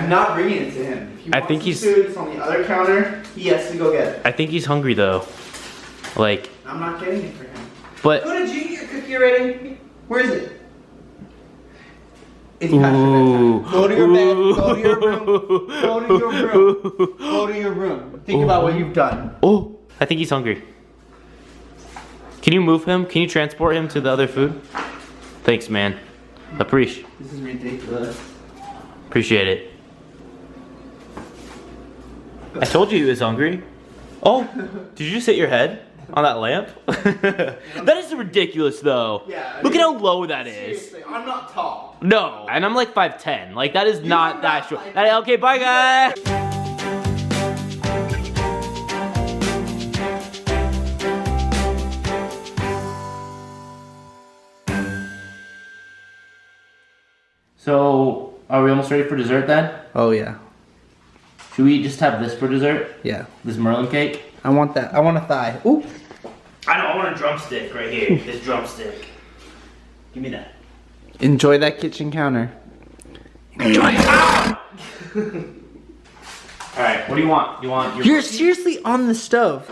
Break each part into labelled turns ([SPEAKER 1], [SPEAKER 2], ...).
[SPEAKER 1] I'm not bringing it to him. If he wants
[SPEAKER 2] think he's
[SPEAKER 1] food, it's on the other counter. He has to go get it.
[SPEAKER 2] I think he's hungry though. Like.
[SPEAKER 1] I'm not getting it for him.
[SPEAKER 2] But.
[SPEAKER 1] Go to Geeky your cookie already. Where is it? It's
[SPEAKER 2] Ooh.
[SPEAKER 1] Go to your bed. Go to your room. Go to your room. Go to your room. Think about what you've done.
[SPEAKER 2] Oh, I think he's hungry. Can you move him? Can you transport him to the other food? Thanks, man. Appreciate.
[SPEAKER 1] This is ridiculous.
[SPEAKER 2] Appreciate it. I told you he was hungry. Oh, did you just hit your head on that lamp? That is ridiculous, though.
[SPEAKER 1] Yeah.
[SPEAKER 2] Look at how low that is.
[SPEAKER 1] Seriously, I'm not tall.
[SPEAKER 2] No, and I'm like 5'10". Like that is not that short. Okay, bye guys. So, are we almost ready for dessert then?
[SPEAKER 1] Oh yeah.
[SPEAKER 2] Should we just have this for dessert?
[SPEAKER 1] Yeah.
[SPEAKER 2] This Merlin cake?
[SPEAKER 1] I want that. I want a thigh. Ooh.
[SPEAKER 2] I want a drumstick right here. This drumstick. Give me that.
[SPEAKER 1] Enjoy that kitchen counter.
[SPEAKER 2] Enjoy it. Ah! Alright, what do you want? You want your
[SPEAKER 1] You're seriously on the stove.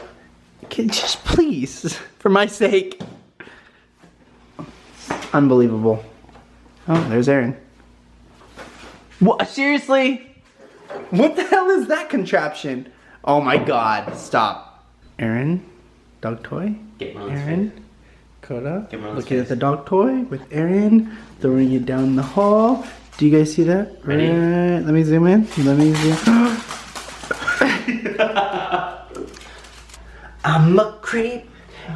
[SPEAKER 1] Can just please, for my sake. Unbelievable. Oh, there's Aaron. What? Seriously? What the hell is that contraption? Oh my god, stop. Aaron, dog toy.
[SPEAKER 2] Get Merlin's
[SPEAKER 1] Aaron,
[SPEAKER 2] face.
[SPEAKER 1] Coda,
[SPEAKER 2] Get Merlin's
[SPEAKER 1] looking
[SPEAKER 2] face.
[SPEAKER 1] at the dog toy with Aaron, throwing it down the hall. Do you guys see that?
[SPEAKER 2] Ready?
[SPEAKER 1] Right, let me zoom in. Let me zoom. I'm a creep.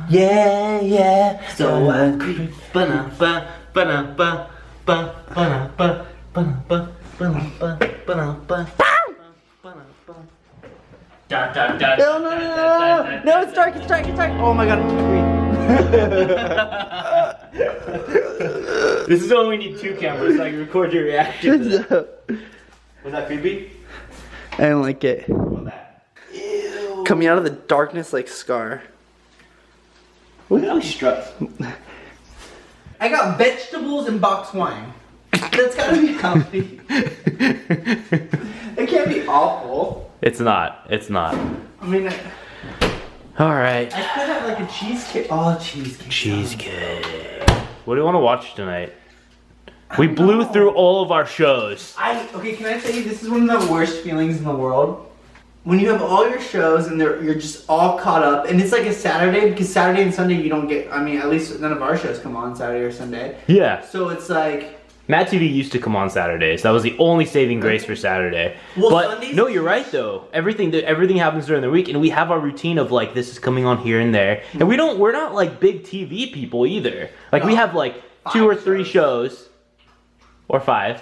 [SPEAKER 1] Yeah, yeah.
[SPEAKER 2] So I creep. Ba-na-ba, ba-na-ba, ba, ba-na-ba, ba-na-ba, ba-na-ba, ba-na-ba. Da, da, da,
[SPEAKER 1] No, no, no, no, no, no, it's dark, it's dark, it's dark. Oh my god, I'm green.
[SPEAKER 2] This is when we need 2 cameras so I can record your reaction to that. Was that creepy?
[SPEAKER 1] I don't like it.
[SPEAKER 2] What about that? Ew.
[SPEAKER 1] Coming out of the darkness like Scar.
[SPEAKER 2] Look at how he struts.
[SPEAKER 1] I got vegetables and box wine. That's gotta be healthy. It can't be awful.
[SPEAKER 2] It's not. It's not.
[SPEAKER 1] I mean,
[SPEAKER 2] Alright.
[SPEAKER 1] I could have like a cheesecake. Oh, cheesecake.
[SPEAKER 2] Cheesecake. What do you want to watch tonight? We blew through all of our shows.
[SPEAKER 1] Okay, can I tell you, this is one of the worst feelings in the world. When you have all your shows and you're just all caught up, and it's like a Saturday, because Saturday and Sunday you don't get, I mean, at least none of our shows come on Saturday or Sunday.
[SPEAKER 2] Yeah.
[SPEAKER 1] So it's like...
[SPEAKER 2] Mad TV used to come on Saturdays. That was the only saving grace for Saturday.
[SPEAKER 1] Well,
[SPEAKER 2] but
[SPEAKER 1] Sundays
[SPEAKER 2] no, you're right though. Everything happens during the week, and we have our routine of like this is coming on here and there. And we're not like big TV people either. Like we have like 2 or 3 shows. Or 5.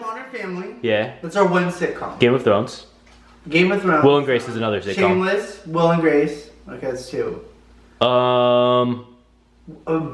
[SPEAKER 1] Modern Family.
[SPEAKER 2] Yeah.
[SPEAKER 1] That's our one sitcom.
[SPEAKER 2] Game of Thrones.
[SPEAKER 1] Game of Thrones.
[SPEAKER 2] Will and Grace is another sitcom.
[SPEAKER 1] Shameless. Will and Grace. Okay, that's 2.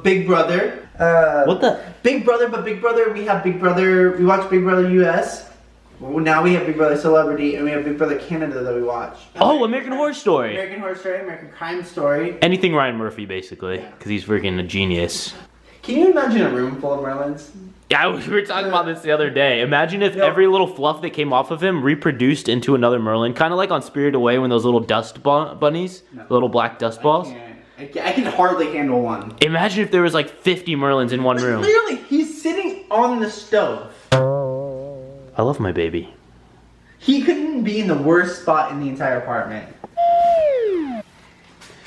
[SPEAKER 1] Big Brother.
[SPEAKER 2] What the?
[SPEAKER 1] Big Brother, but Big Brother, we have Big Brother, we watch Big Brother US. Well, now we have Big Brother Celebrity, and we have Big Brother Canada that we watch.
[SPEAKER 2] Oh, American Horror Story.
[SPEAKER 1] American Horror Story, American Crime Story.
[SPEAKER 2] Anything Ryan Murphy, basically, because he's freaking a genius.
[SPEAKER 1] Can you imagine a room full of Merlins?
[SPEAKER 2] Yeah, we were talking about this the other day. Imagine if every little fluff that came off of him reproduced into another Merlin, kind of like on Spirited Away when those little dust bunnies, little black dust balls.
[SPEAKER 1] I can hardly handle one.
[SPEAKER 2] Imagine if there was like 50 Merlins in one room.
[SPEAKER 1] Clearly, he's sitting on the stove.
[SPEAKER 2] I love my baby.
[SPEAKER 1] He couldn't be in the worst spot in the entire apartment.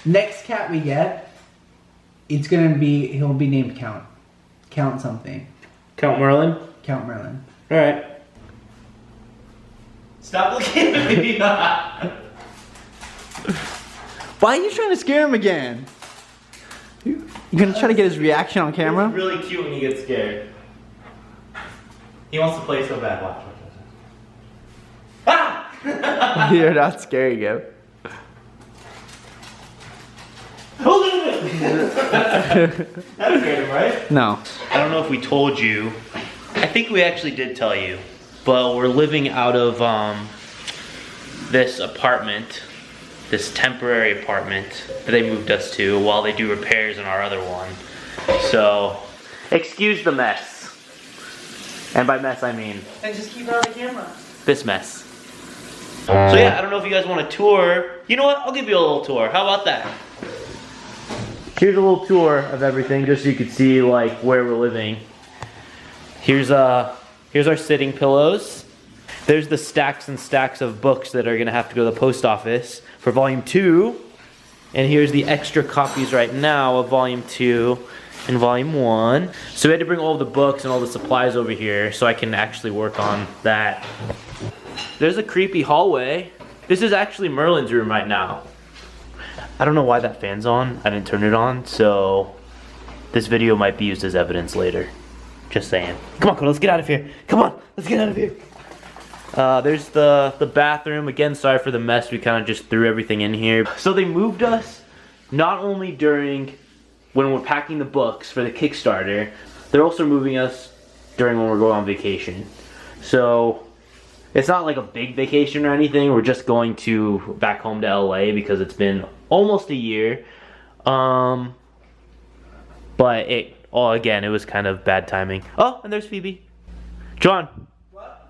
[SPEAKER 1] Next cat we get, he'll be named Count. Count something.
[SPEAKER 2] Count Merlin?
[SPEAKER 1] Count Merlin.
[SPEAKER 2] Alright. Stop looking at me.
[SPEAKER 1] Why are you trying to scare him again? You gonna try to get his reaction on camera?
[SPEAKER 2] He's really cute when he gets scared. He wants to play so bad. Watch. Ah!
[SPEAKER 1] You're not scaring him.
[SPEAKER 2] That scared him, right?
[SPEAKER 1] No.
[SPEAKER 2] I don't know if we told you. I think we actually did tell you. But we're living out of this apartment. This temporary apartment that they moved us to while they do repairs on our other one. So, excuse the mess. And by mess, I mean
[SPEAKER 1] And just keep it on the camera.
[SPEAKER 2] this mess. So yeah, I don't know if you guys want a tour. You know what? I'll give you a little tour. How about that? Here's a little tour of everything, just so you can see like where we're living. Here's our sitting pillows. There's the stacks and stacks of books that are gonna have to go to the post office for volume 2. And here's the extra copies right now of volume 2 and volume 1. So we had to bring all the books and all the supplies over here so I can actually work on that. There's a creepy hallway. This is actually Merlin's room right now. I don't know why that fan's on. I didn't turn it on, so this video might be used as evidence later. Just saying. Come on, Cole, let's get out of here. Come on, let's get out of here. There's the bathroom. Again, sorry for the mess. We kind of just threw everything in here. So they moved us not only during when we're packing the books for the Kickstarter, they're also moving us during when we're going on vacation. So it's not like a big vacation or anything. We're just going back home to LA because it's been almost a year. But again, it was kind of bad timing. Oh, and there's Phoebe. John.
[SPEAKER 1] What?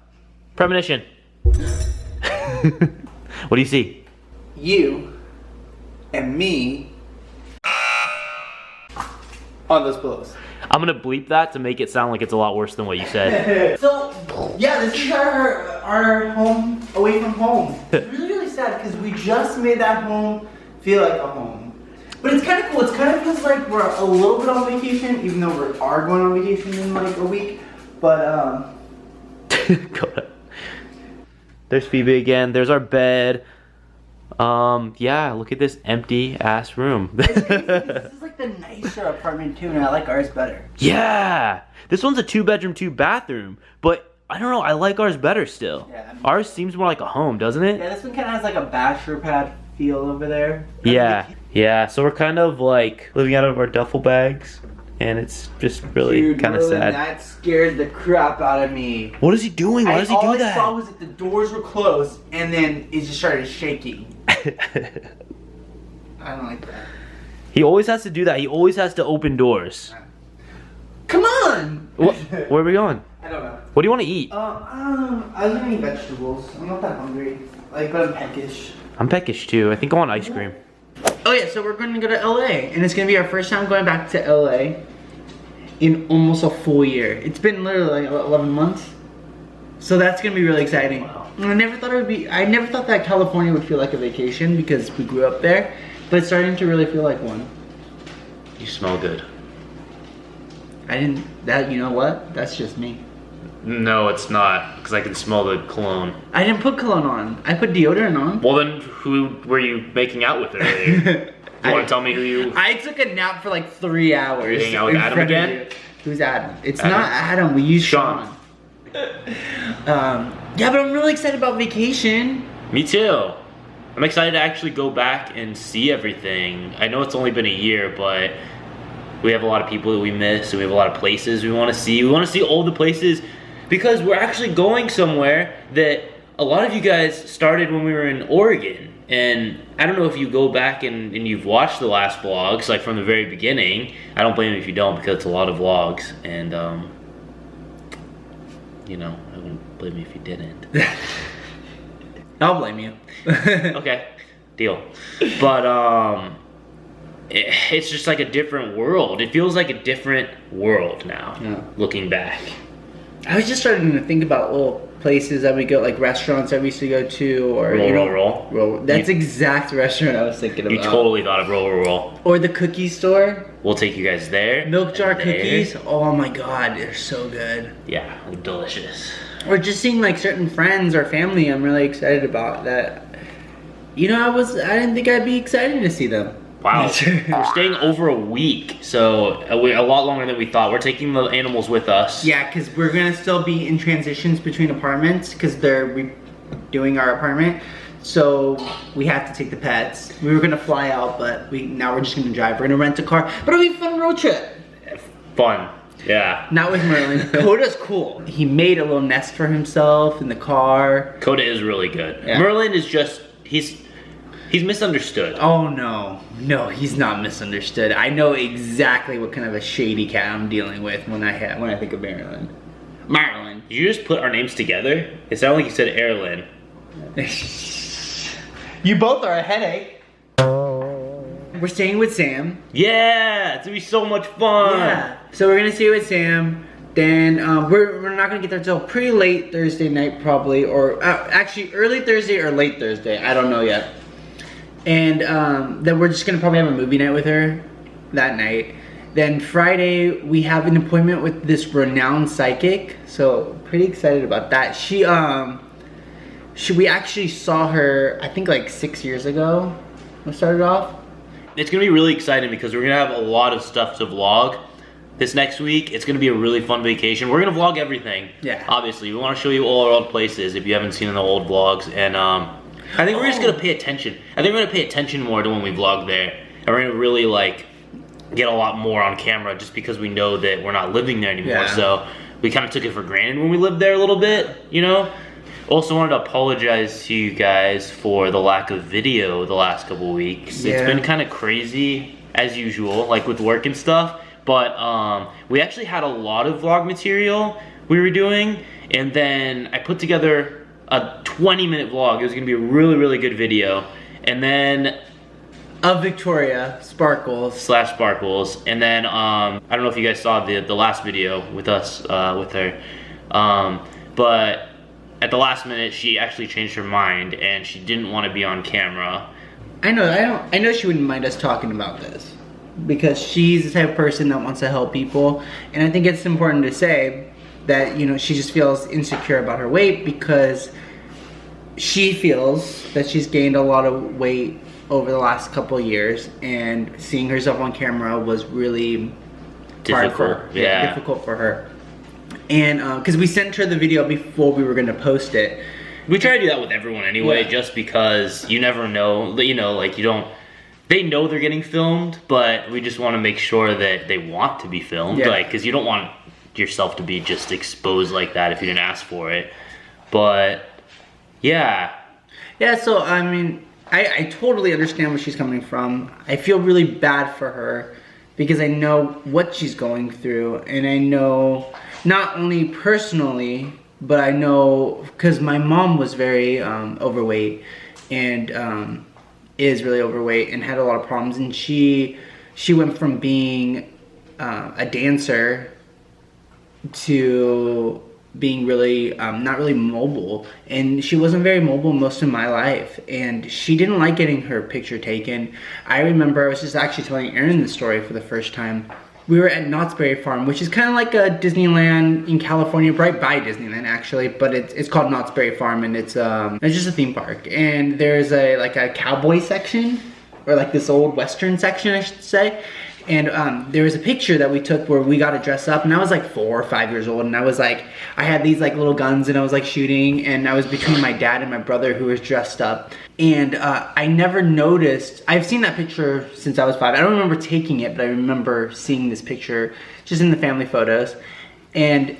[SPEAKER 2] Premonition. What do you see?
[SPEAKER 1] You and me on those pillows.
[SPEAKER 2] I'm gonna bleep that to make it sound like it's a lot worse than what you said.
[SPEAKER 1] So, yeah, this is our home away from home. It's really, really sad because we just made that home feel like a home. But it's kind of cool. It kind of feels like we're a little bit on vacation, even though we are going on vacation in like a week. But,
[SPEAKER 2] There's Phoebe again. There's our bed. Yeah, look at this empty ass room.
[SPEAKER 1] this is like the nicer apartment too, and I like ours better.
[SPEAKER 2] Yeah, this one's a 2-bedroom, 2-bathroom, but I don't know, I like ours better still.
[SPEAKER 1] Yeah,
[SPEAKER 2] ours seems more like a home, doesn't it?
[SPEAKER 1] Yeah, this one kind of has like a bachelor pad feel over there.
[SPEAKER 2] Yeah, so we're kind of like living out of our duffel bags, and it's just really kind of sad.
[SPEAKER 1] That scared the crap out of me.
[SPEAKER 2] What is he doing? Why does he do that?
[SPEAKER 1] All I saw was that the doors were closed, and then it just started shaking. I don't like that.
[SPEAKER 2] He always has to do that. He always has to open doors.
[SPEAKER 1] Come on!
[SPEAKER 2] Where are we going?
[SPEAKER 1] I don't know.
[SPEAKER 2] What do you want to eat?
[SPEAKER 1] I was gonna eat vegetables. I'm not that hungry. Like, but I'm peckish.
[SPEAKER 2] I'm peckish too. I think I want ice cream.
[SPEAKER 1] Oh yeah, so we're gonna go to LA, and it's gonna be our first time going back to LA in almost a full year. It's been literally like 11 months. So that's gonna be really exciting.
[SPEAKER 2] Wow.
[SPEAKER 1] And I never thought that California would feel like a vacation because we grew up there, but it's starting to really feel like one.
[SPEAKER 2] You smell good.
[SPEAKER 1] You know what? That's just me.
[SPEAKER 2] No, it's not, because I can smell the cologne.
[SPEAKER 1] I didn't put cologne on. I put deodorant on.
[SPEAKER 2] Well then, who were you making out with earlier? You want to tell me who you...
[SPEAKER 1] I took a nap for like 3 hours.
[SPEAKER 2] Are you hanging out with Adam again?
[SPEAKER 1] Who's Adam? It's not Adam. We use Sean. Yeah, but I'm really excited about vacation.
[SPEAKER 2] Me too. I'm excited to actually go back and see everything. I know it's only been a year, but we have a lot of people that we miss, and we have a lot of places we want to see. We want to see all the places because we're actually going somewhere that a lot of you guys started when we were in Oregon. And I don't know if you go back and you've watched the last vlogs, like from the very beginning. I don't blame you if you don't, because it's a lot of vlogs. And, you know, I wouldn't blame you if you didn't.
[SPEAKER 1] I'll blame you.
[SPEAKER 2] Okay, deal. But, it's just like a different world. It feels like a different world now, looking back.
[SPEAKER 1] I was just starting to think about little places that we go, like restaurants that we used to go to, or
[SPEAKER 2] Roll.
[SPEAKER 1] That's the exact restaurant I was thinking about.
[SPEAKER 2] You totally thought of Roll.
[SPEAKER 1] Or the cookie store.
[SPEAKER 2] We'll take you guys there.
[SPEAKER 1] Milk jar cookies. Oh my god, they're so good.
[SPEAKER 2] Yeah, delicious.
[SPEAKER 1] Or just seeing like certain friends or family I'm really excited about that. You know, I didn't think I'd be excited to see them.
[SPEAKER 2] Wow, we're staying over a week, so a lot longer than we thought. We're taking the animals with us. Yeah, because we're gonna still be in transitions between apartments because they're redoing our apartment. So we have to take the pets. We were gonna fly out, but now we're just gonna drive. We're gonna rent a car, but it'll be a fun road trip. Fun, yeah. Not with Merlin. Coda's cool. He made a little nest for himself in the car. Coda is really good. Yeah. Merlin is just He's misunderstood. Oh no, he's not misunderstood. I know exactly what kind of a shady cat I'm dealing with when I think of Marilyn. Did you just put our names together? It sounded like you said Erlen.
[SPEAKER 1] You both are a headache. We're staying with Sam.
[SPEAKER 2] Yeah, it's gonna be so much fun.
[SPEAKER 1] Yeah. So we're gonna stay with Sam. Then we're not gonna get there till pretty late Thursday night probably, or actually early Thursday or late Thursday. I don't know yet. And then we're just gonna probably have a movie night with her that night. Then Friday we have an appointment with this renowned psychic. So pretty excited about that. We actually saw her I think like 6 years ago. We started off.
[SPEAKER 2] It's gonna be really exciting because we're gonna have a lot of stuff to vlog this next week. It's gonna be a really fun vacation. We're gonna vlog everything.
[SPEAKER 1] Yeah.
[SPEAKER 2] Obviously, we want to show you all our old places if you haven't seen the old vlogs. And I think we're just gonna pay attention. I think we're gonna pay attention more to when we vlog there, and we're gonna really like get a lot more on camera just because we know that we're not living there anymore.
[SPEAKER 1] Yeah.
[SPEAKER 2] So we kind of took it for granted when we lived there a little bit, you know. Also wanted to apologize to you guys for the lack of video the last couple weeks.
[SPEAKER 1] Yeah.
[SPEAKER 2] It's been kind of crazy as usual, like with work and stuff. But we actually had a lot of vlog material we were doing, and then I put together a 20-minute vlog. It was gonna be a really, really good video. And then
[SPEAKER 1] Of Victoria, Sparkles.
[SPEAKER 2] /Sparkles. And then I don't know if you guys saw the last video with us with her. But at the last minute, she actually changed her mind and she didn't want to be on camera.
[SPEAKER 1] I know she wouldn't mind us talking about this because she's the type of person that wants to help people, and I think it's important to say that, you know, she just feels insecure about her weight because she feels that she's gained a lot of weight over the last couple of years, and seeing herself on camera was really hard for her.
[SPEAKER 2] Yeah.
[SPEAKER 1] Difficult for her. And because we sent her the video before we were going to post it.
[SPEAKER 2] We try to do that with everyone anyway,
[SPEAKER 1] Yeah.
[SPEAKER 2] just because you never know, you know, like they know they're getting filmed, but we just want to make sure that they want to be filmed,
[SPEAKER 1] Yeah.
[SPEAKER 2] like, because you don't want yourself to be just exposed like that if you didn't ask for it. But yeah.
[SPEAKER 1] Yeah, so I mean, I totally understand where she's coming from. I feel really bad for her because I know what she's going through, and I know not only personally, but I know because my mom was very overweight and is really overweight and had a lot of problems, and she went from being a dancer to being really not really mobile, and she wasn't very mobile most of my life, and she didn't like getting her picture taken. I remember I was just actually telling Erin the story for the first time. We were at Knott's Berry Farm, which is kind of like a Disneyland in California, right by Disneyland actually, but it's called Knott's Berry Farm, and it's just a theme park. And there's a cowboy section, or like this old western section, I should say. And there was a picture that we took where we got to dress up, and I was like 4 or 5 years old, and I was like, I had these like little guns, and I was like shooting, and I was between my dad and my brother who was dressed up. And I never noticed, I've seen that picture since I was 5. I don't remember taking it, but I remember seeing this picture just in the family photos. And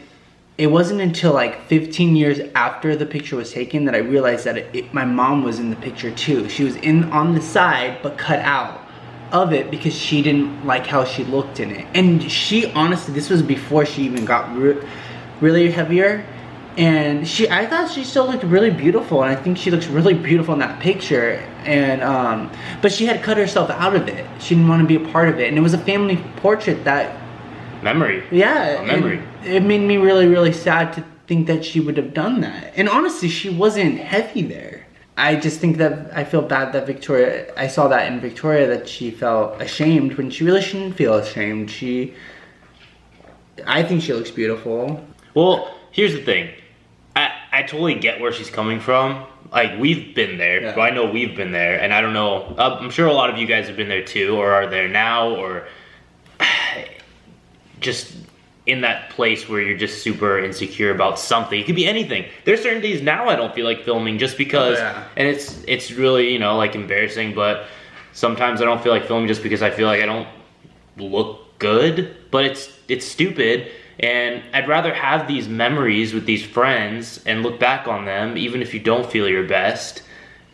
[SPEAKER 1] it wasn't until like 15 years after the picture was taken that I realized that my mom was in the picture too. She was on the side, but cut out of it because she didn't like how she looked in it. And she honestly, this was before she even got really heavier, and I thought she still looked really beautiful, and I think she looks really beautiful in that picture. And but she had cut herself out of it. She didn't want to be a part of it, and it was a family portrait that
[SPEAKER 2] memory.
[SPEAKER 1] Yeah,
[SPEAKER 2] a memory.
[SPEAKER 1] It made me really, really sad to think that she would have done that. And honestly, she wasn't heavy there. I just think that I feel bad that Victoria, I saw that in Victoria, that she felt ashamed when she really shouldn't feel ashamed. I think she looks beautiful.
[SPEAKER 2] Well, here's the thing. I totally get where she's coming from. Like, we've been there.
[SPEAKER 1] Yeah.
[SPEAKER 2] But I know we've been there, and I don't know. I'm sure a lot of you guys have been there too, or are there now, or just in that place where you're just super insecure about something. It could be anything. There's certain days now I don't feel like filming just because, and it's really, you know, like embarrassing, but sometimes I don't feel like filming just because I feel like I don't look good, but it's stupid. And I'd rather have these memories with these friends and look back on them, even if you don't feel your best,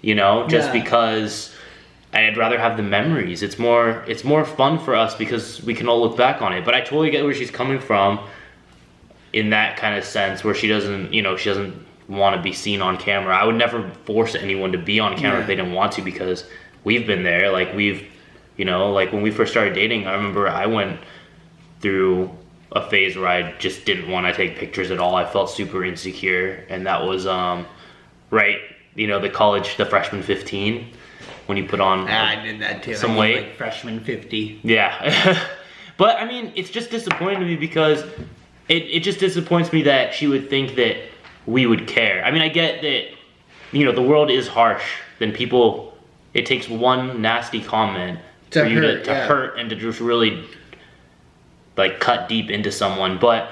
[SPEAKER 2] you know, just because I'd rather have the memories. It's more fun for us because we can all look back on it. But I totally get where she's coming from. in that kind of sense where she doesn't, you know, she doesn't want to be seen on camera. I would never force anyone to be on camera if they didn't want to, because we've been there. Like we've, you know, like when we first started dating, I remember I went through a phase where I just didn't want to take pictures at all. I felt super insecure, and that was right, you know, the freshman 15, when you put on
[SPEAKER 1] I did that too.
[SPEAKER 2] Some weight.
[SPEAKER 1] Like freshman 50.
[SPEAKER 2] Yeah. But I mean, it's just disappointing to me because it just disappoints me that she would think that we would care. I mean, I get that, you know, the world is harsh. Then people, it takes one nasty comment for you to hurt and to just really like cut deep into someone. But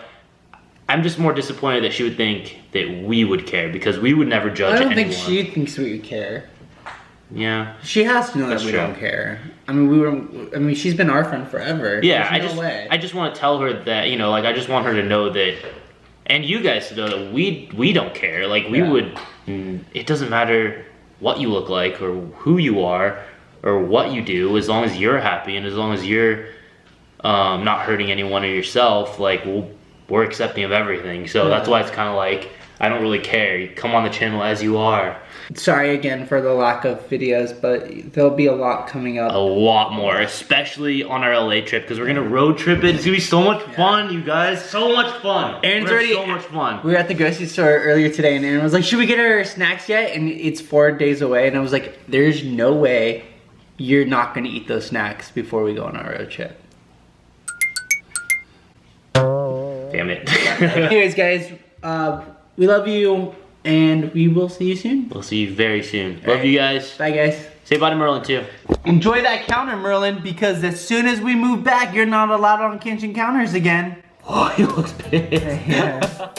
[SPEAKER 2] I'm just more disappointed that she would think that we would care, because we would never judge anyone.
[SPEAKER 1] I don't think she thinks we would care.
[SPEAKER 2] Yeah.
[SPEAKER 1] She has to know that we don't care. I mean, she's been our friend forever.
[SPEAKER 2] Yeah, I just want to tell her that, you know, like I just want her to know that, and you guys to know that we don't care. Like we would, it doesn't matter what you look like or who you are or what you do, as long as you're happy and as long as you're not hurting anyone or yourself, like we're accepting of everything. So that's why it's kind of like, I don't really care. You come on the channel as you are.
[SPEAKER 1] Sorry again for the lack of videos, but there'll be a lot coming up.
[SPEAKER 2] A lot more, especially on our LA trip, because we're gonna road trip it. It's gonna be so much fun, you guys. So much fun.
[SPEAKER 1] Aaron's already
[SPEAKER 2] so much fun.
[SPEAKER 1] We were at the grocery store earlier today, and Aaron was like, "Should we get our snacks yet?" And it's 4 days away, and I was like, "There's no way you're not gonna eat those snacks before we go on our road trip."
[SPEAKER 2] Damn it.
[SPEAKER 1] Anyways, guys, we love you, and we will see you soon.
[SPEAKER 2] We'll see you very soon. Love you guys.
[SPEAKER 1] Bye, guys.
[SPEAKER 2] Say bye to Merlin too.
[SPEAKER 1] Enjoy that counter, Merlin, because as soon as we move back, you're not allowed on kitchen counters again.
[SPEAKER 2] Oh, he looks big.
[SPEAKER 1] Yeah.